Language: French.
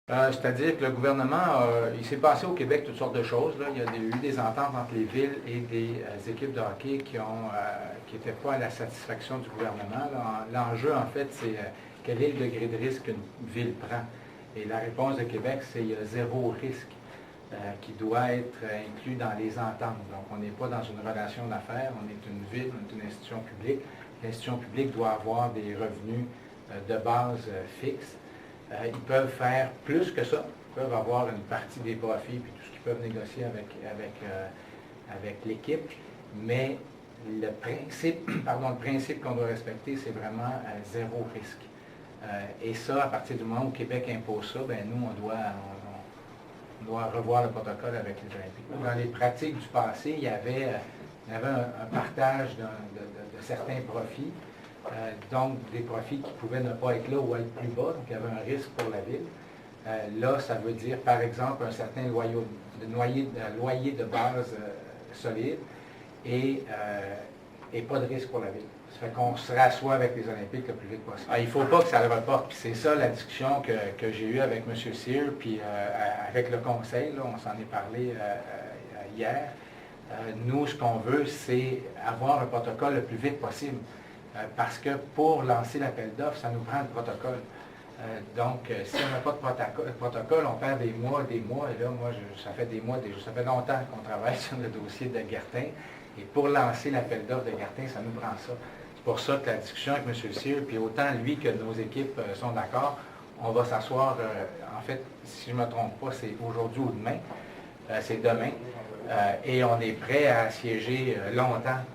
C'est-à-dire que le gouvernement, il s'est passé au Québec toutes sortes de choses. Là. Il y a eu des ententes entre les villes et des équipes de hockey qui n'étaient pas à la satisfaction du gouvernement. L'enjeu, en fait, c'est quel est le degré de risque qu'une ville prend. Et la réponse de Québec, c'est qu'il y a zéro risque qui doit être inclus dans les ententes. Donc, on n'est pas dans une relation d'affaires, on est une ville, on est une institution publique. L'institution publique doit avoir des revenus de base fixes. Ils peuvent faire plus que ça. Ils peuvent avoir une partie des profits puis tout ce qu'ils peuvent négocier avec l'équipe. Mais le principe qu'on doit respecter, c'est vraiment zéro risque. Et ça, à partir du moment où Québec impose ça, ben nous, on doit revoir le protocole avec les Olympiques. Dans les pratiques du passé, il y avait un partage de certains profits. Donc, des profits qui pouvaient ne pas être là ou être plus bas, donc il y avait un risque pour la ville. Là, ça veut dire, par exemple, un certain loyer de base solide et pas de risque pour la ville. Ça fait qu'on se rassoit avec les Olympiques le plus vite possible. Il ne faut pas que ça le reporte. Puis c'est ça la discussion que j'ai eue avec M. Cyr, puis avec le conseil, là, on s'en est parlé hier. Nous, ce qu'on veut, c'est avoir un protocole le plus vite possible. Parce que pour lancer l'appel d'offres, ça nous prend le protocole. Donc, si on n'a pas de protocole, on perd des mois. Et là, moi, ça fait des mois, ça fait longtemps qu'on travaille sur le dossier de Gartin. Et pour lancer l'appel d'offres de Gartin, ça nous prend ça. C'est pour ça que la discussion avec M. Cyr, puis autant lui que nos équipes sont d'accord, on va s'asseoir, en fait, si je ne me trompe pas, c'est aujourd'hui ou demain. C'est demain. Et on est prêt à siéger longtemps